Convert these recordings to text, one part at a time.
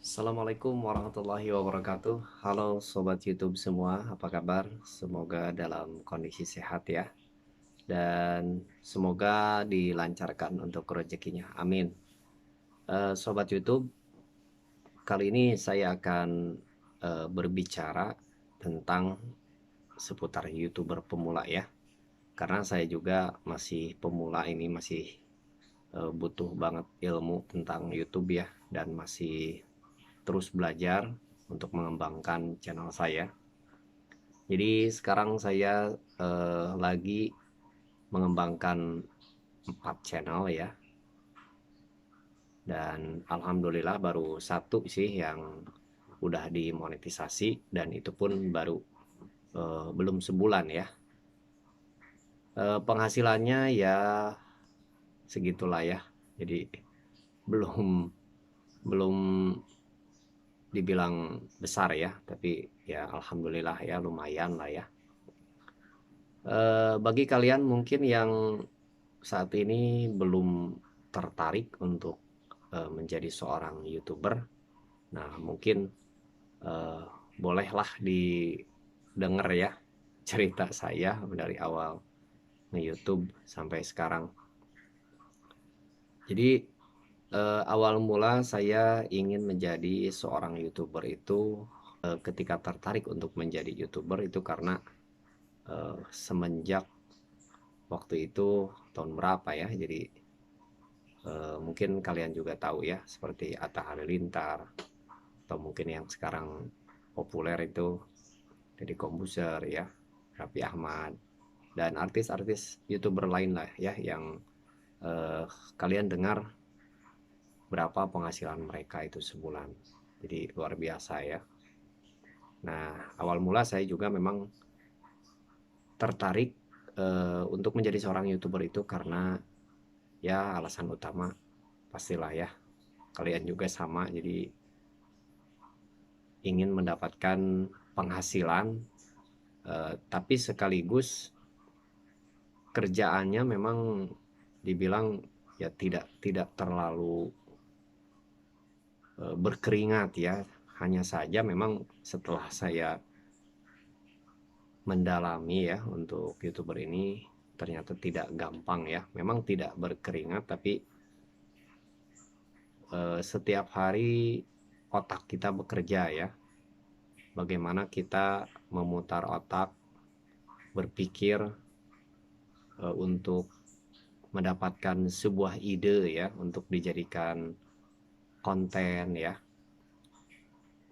Assalamualaikum warahmatullahi wabarakatuh. Halo sobat YouTube semua, apa kabar? Semoga dalam kondisi sehat ya. Dan semoga dilancarkan untuk rezekinya. Amin. Sobat YouTube, kali ini saya akan berbicara tentang seputar YouTuber pemula ya. Karena saya juga masih pemula ini masih butuh banget ilmu tentang YouTube ya, dan masih terus belajar untuk mengembangkan channel saya. Jadi sekarang saya lagi mengembangkan 4 channel ya, dan alhamdulillah baru satu sih yang udah dimonetisasi, dan itu pun baru belum sebulan ya. Penghasilannya ya segitulah ya. Jadi belum belum dibilang besar ya, tapi ya alhamdulillah ya lumayan lah ya. Bagi kalian mungkin yang saat ini belum tertarik untuk menjadi seorang YouTuber, nah mungkin eh, bolehlah didengar ya cerita saya dari awal nge-YouTube sampai sekarang. Jadi awal mula saya ingin menjadi seorang YouTuber itu ketika tertarik untuk menjadi YouTuber itu karena semenjak waktu itu tahun berapa ya, jadi mungkin kalian juga tahu ya, seperti Atta Halilintar, atau mungkin yang sekarang populer itu Deddy Kombuser ya, Raffi Ahmad, dan artis-artis YouTuber lain lah ya, yang eh, kalian dengar berapa penghasilan mereka itu sebulan. Jadi luar biasa ya. Nah, awal mula saya juga memang tertarik untuk menjadi seorang YouTuber itu karena ya alasan utama pastilah ya, kalian juga sama, jadi ingin mendapatkan penghasilan, tapi sekaligus kerjaannya memang dibilang ya tidak tidak terlalu berkeringat ya. Hanya saja memang setelah saya mendalami ya untuk YouTuber ini, ternyata tidak gampang ya. Memang tidak berkeringat, tapi setiap hari otak kita bekerja ya. Bagaimana kita memutar otak, berpikir untuk mendapatkan sebuah ide ya untuk dijadikan konten ya.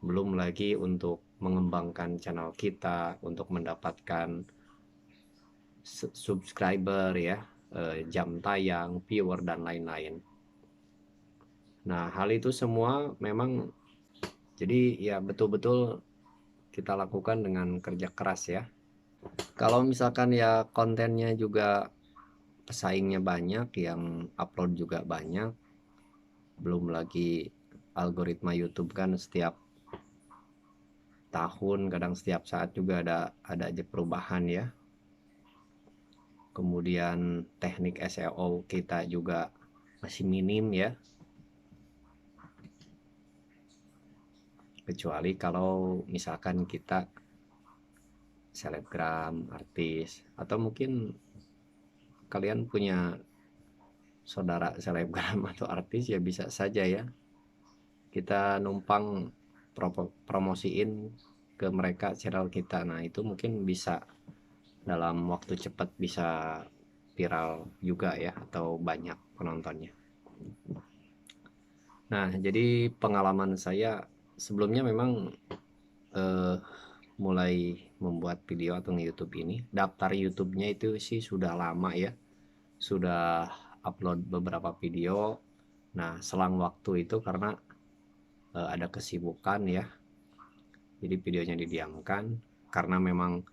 Belum lagi untuk mengembangkan channel kita, untuk mendapatkan subscriber ya, jam tayang, viewer, dan lain-lain. Nah, hal itu semua memang jadi ya betul-betul kita lakukan dengan kerja keras ya. Kalau misalkan ya kontennya juga pesaingnya banyak, yang upload juga banyak, belum lagi algoritma YouTube kan setiap tahun, kadang setiap saat juga ada aja perubahan ya. Kemudian teknik SEO kita juga masih minim ya, kecuali kalau misalkan kita selebgram, artis, atau mungkin kalian punya saudara selebgram atau artis, ya bisa saja ya kita numpang promosiin ke mereka channel kita. Nah itu mungkin bisa dalam waktu cepat bisa viral juga ya, atau banyak penontonnya. Nah jadi pengalaman saya sebelumnya memang eh, mulai membuat video atau YouTube ini, daftar YouTube-nya itu sih sudah lama ya, sudah upload beberapa video. Nah selang waktu itu karena ada kesibukan ya, jadi videonya didiamkan karena memang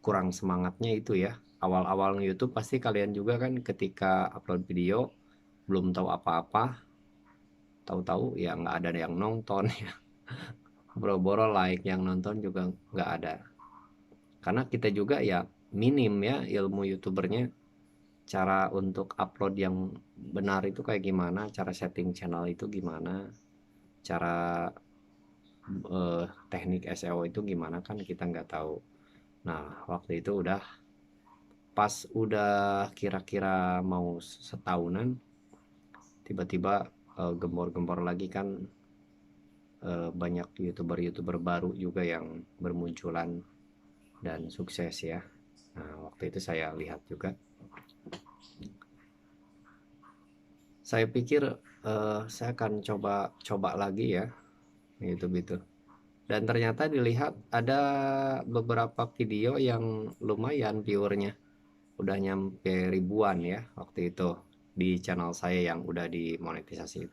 kurang semangatnya itu ya. Awal-awal YouTube pasti kalian juga kan, ketika upload video belum tahu apa-apa, tahu-tahu ya nggak ada yang nonton ya, boro-boro like, yang nonton juga nggak ada, karena kita juga ya minim ya ilmu YouTubernya, cara untuk upload yang benar itu kayak gimana, cara setting channel itu gimana, cara teknik SEO itu gimana, kan kita nggak tahu. Nah, waktu itu pas udah kira-kira mau setahunan, tiba-tiba gembor-gembor lagi kan, banyak youtuber-youtuber baru juga yang bermunculan dan sukses ya. Nah, waktu itu saya lihat juga, saya pikir saya akan coba lagi ya YouTube itu. Dan ternyata dilihat ada beberapa video yang lumayan viewernya, udah nyampe ribuan ya waktu itu di channel saya yang udah dimonetisasi.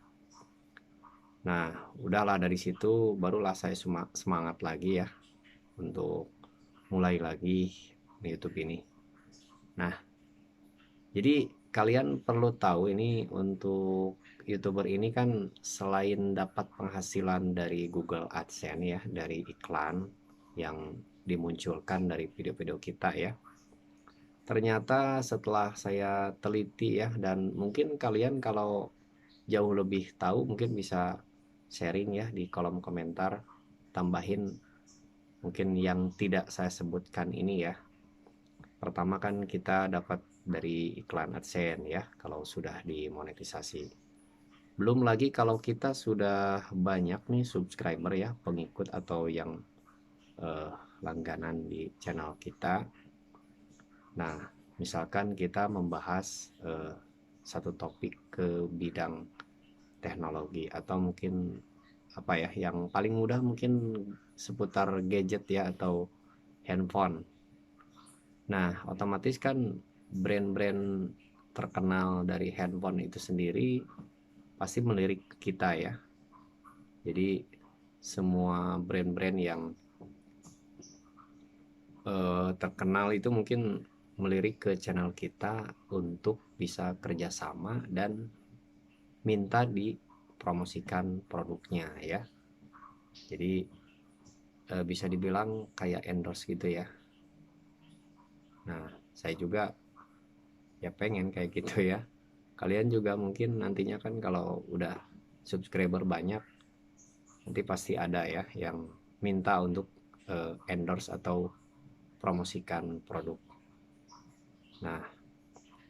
Nah, udahlah dari situ barulah saya semangat lagi ya untuk mulai lagi di YouTube ini. Nah, jadi kalian perlu tahu ini, untuk YouTuber ini kan selain dapat penghasilan dari Google AdSense ya, dari iklan yang dimunculkan dari video-video kita ya. Ternyata setelah saya teliti ya, dan mungkin kalian kalau jauh lebih tahu mungkin bisa sharing ya di kolom komentar, tambahin mungkin yang tidak saya sebutkan ini ya. Pertama kan kita dapat dari iklan AdSense ya kalau sudah dimonetisasi. Belum lagi kalau kita sudah banyak nih subscriber ya, pengikut atau yang eh, langganan di channel kita. Nah, misalkan kita membahas satu topik ke bidang teknologi, atau mungkin apa ya, yang paling mudah mungkin seputar gadget ya atau handphone. Nah, otomatis kan brand-brand terkenal dari handphone itu sendiri pasti melirik kita ya. Jadi semua brand-brand yang terkenal itu mungkin melirik ke channel kita untuk bisa kerjasama dan minta dipromosikan produknya ya. Jadi bisa dibilang kayak endorse gitu ya. Nah, saya juga ya pengen kayak gitu ya. Kalian juga mungkin nantinya kan kalau udah subscriber banyak, nanti pasti ada ya yang minta untuk endorse atau promosikan produk. Nah,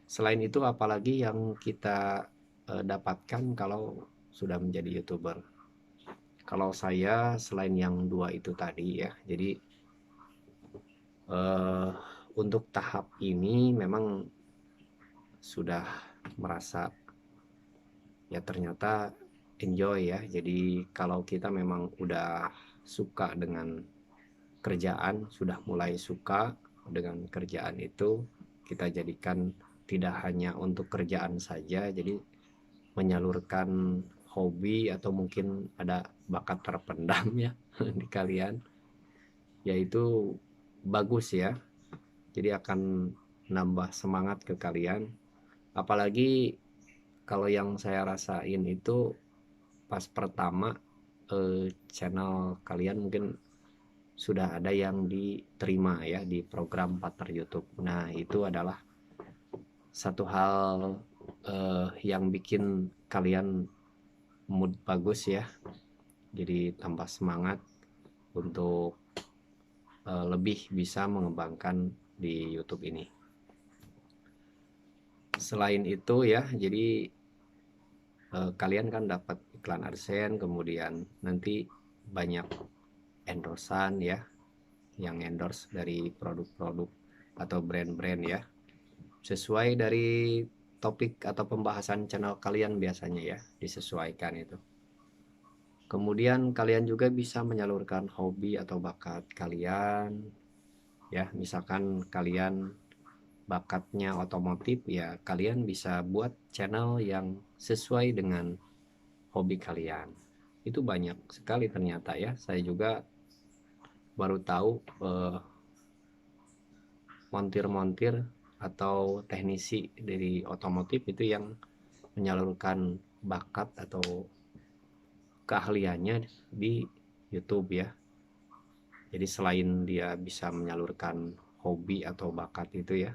selain itu apalagi yang kita dapatkan kalau sudah menjadi YouTuber? Kalau saya selain yang dua itu tadi ya, jadi eh, untuk tahap ini memang sudah merasa ya ternyata enjoy ya. Jadi kalau kita memang udah suka dengan kerjaan, sudah mulai suka dengan kerjaan itu, kita jadikan tidak hanya untuk kerjaan saja, jadi menyalurkan hobi atau mungkin ada bakat terpendam ya di kalian, yaitu bagus ya. Jadi akan nambah semangat ke kalian. Apalagi kalau yang saya rasain itu pas pertama channel kalian mungkin sudah ada yang diterima ya di program partner YouTube. Nah, itu adalah satu hal yang bikin kalian mood bagus ya. Jadi tambah semangat untuk lebih bisa mengembangkan di YouTube ini. Selain itu ya, jadi kalian kan dapat iklan AdSense, kemudian nanti banyak endorsan ya, yang endorse dari produk-produk atau brand-brand ya, sesuai dari topik atau pembahasan channel kalian biasanya ya, disesuaikan itu. Kemudian kalian juga bisa menyalurkan hobi atau bakat kalian ya, misalkan kalian bakatnya otomotif ya, kalian bisa buat channel yang sesuai dengan hobi kalian. Itu banyak sekali ternyata ya, saya juga baru tahu montir-montir atau teknisi dari otomotif itu yang menyalurkan bakat atau keahliannya di YouTube ya. Jadi selain dia bisa menyalurkan hobi atau bakat itu ya,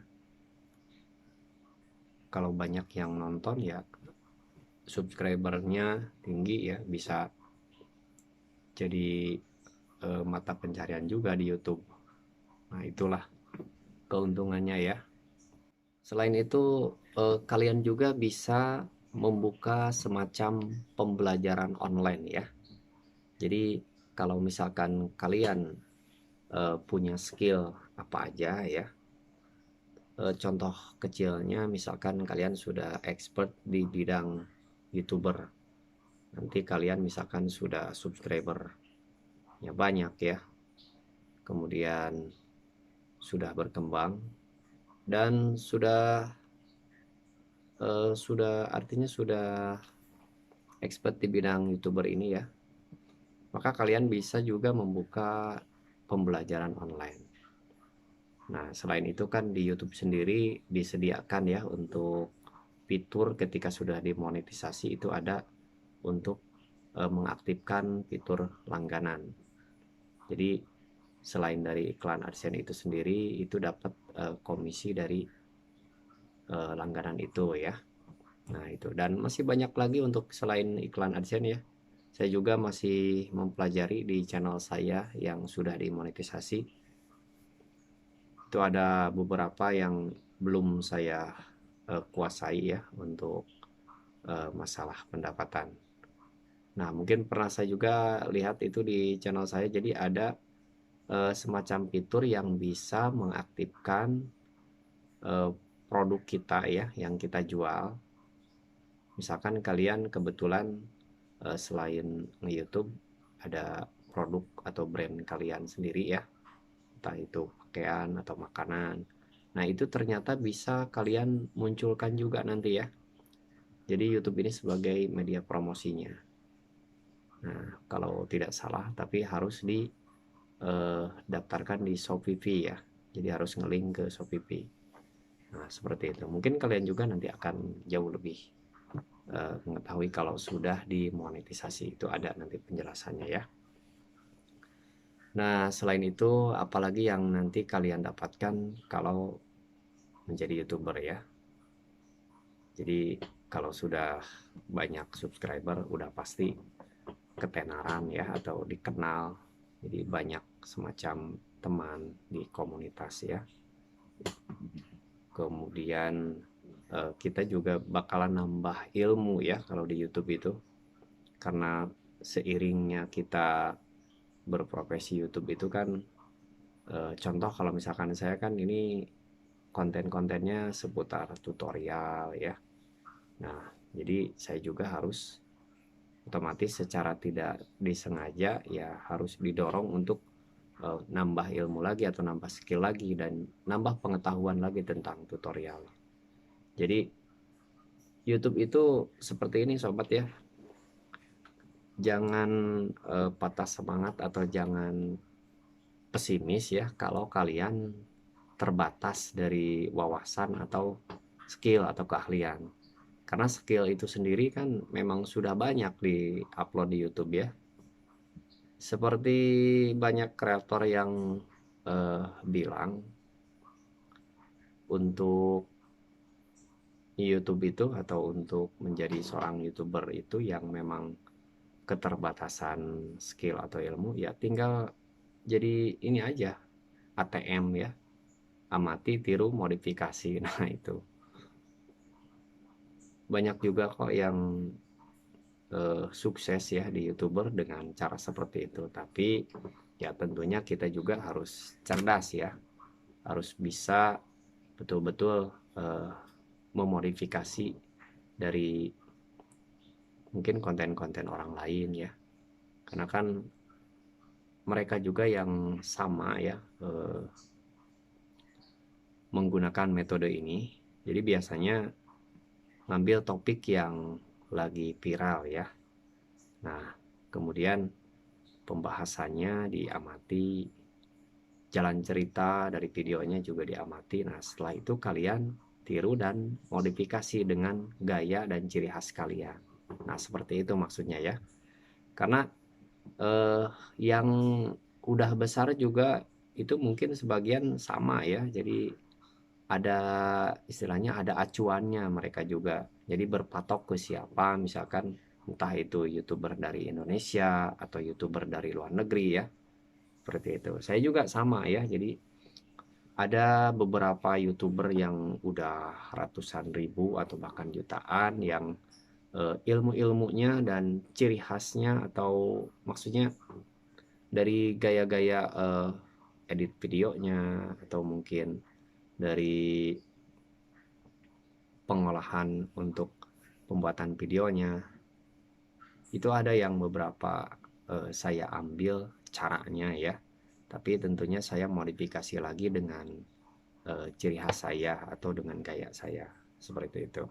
kalau banyak yang nonton ya, subscribernya tinggi ya, bisa jadi mata pencarian juga di YouTube. Nah, itulah keuntungannya ya. Selain itu, kalian juga bisa membuka semacam pembelajaran online ya. Jadi kalau misalkan kalian punya skill apa aja ya, contoh kecilnya misalkan kalian sudah expert di bidang YouTuber, nanti kalian misalkan sudah subscribernya banyak ya, kemudian sudah berkembang dan sudah artinya sudah expert di bidang YouTuber ini ya, maka kalian bisa juga membuka pembelajaran online. Nah, selain itu kan di YouTube sendiri disediakan ya untuk fitur ketika sudah dimonetisasi itu ada untuk mengaktifkan fitur langganan. Jadi selain dari iklan AdSense itu sendiri, itu dapat komisi dari langganan itu ya. Nah, itu dan masih banyak lagi untuk selain iklan AdSense ya. Saya juga masih mempelajari di channel saya yang sudah dimonetisasi. Itu ada beberapa yang belum saya kuasai ya untuk masalah pendapatan. Nah, mungkin pernah saya juga lihat itu di channel saya. Jadi ada semacam fitur yang bisa mengaktifkan eh, produk kita ya yang kita jual. Misalkan kalian kebetulan selain nge-YouTube ada produk atau brand kalian sendiri ya, entah itu pakaian atau makanan. Nah, itu ternyata bisa kalian munculkan juga nanti ya. Jadi YouTube ini sebagai media promosinya. Nah, kalau tidak salah tapi harus daftarkan di Shopee ya. Jadi harus ngelink ke Shopee. Nah, seperti itu. Mungkin kalian juga nanti akan jauh lebih mengetahui kalau sudah dimonetisasi, itu ada nanti penjelasannya ya. Nah, selain itu apalagi yang nanti kalian dapatkan kalau menjadi YouTuber ya. Jadi kalau sudah banyak subscriber udah pasti ketenaran ya atau dikenal. Jadi banyak semacam teman di komunitas ya. Kemudian kita juga bakalan nambah ilmu ya kalau di YouTube itu, karena seiringnya kita berprofesi YouTube itu kan contoh kalau misalkan saya kan ini konten-kontennya seputar tutorial ya. Nah, jadi saya juga harus otomatis secara tidak disengaja ya harus didorong untuk nambah ilmu lagi atau nambah skill lagi dan nambah pengetahuan lagi tentang tutorial. Jadi YouTube itu seperti ini sobat ya. Jangan patah semangat atau jangan pesimis ya kalau kalian terbatas dari wawasan atau skill atau keahlian. Karena skill itu sendiri kan memang sudah banyak di-upload di YouTube ya. Seperti banyak kreator yang bilang untuk YouTube itu atau untuk menjadi seorang YouTuber itu yang memang keterbatasan skill atau ilmu ya tinggal jadi ini aja ATM ya, amati tiru modifikasi. Nah, itu banyak juga kok yang sukses ya di YouTuber dengan cara seperti itu, tapi ya tentunya kita juga harus cerdas ya, harus bisa betul-betul memodifikasi dari mungkin konten-konten orang lain ya, karena kan mereka juga yang sama ya menggunakan metode ini. Jadi biasanya ngambil topik yang lagi viral ya. Nah, kemudian pembahasannya diamati, jalan cerita dari videonya juga diamati. Nah, setelah itu kalian tiru dan modifikasi dengan gaya dan ciri khas kalian. Nah, seperti itu maksudnya ya. Karena yang udah besar juga itu mungkin sebagian sama ya. Jadi ada istilahnya ada acuannya mereka juga. Jadi berpatok ke siapa misalkan entah itu YouTuber dari Indonesia atau YouTuber dari luar negeri ya, seperti itu. Saya juga sama ya, jadi ada beberapa YouTuber yang udah ratusan ribu atau bahkan jutaan yang ilmu-ilmunya dan ciri khasnya atau maksudnya dari gaya-gaya edit videonya atau mungkin dari pengolahan untuk pembuatan videonya itu ada yang beberapa saya ambil caranya ya, tapi tentunya saya modifikasi lagi dengan ciri khas saya atau dengan gaya saya seperti itu.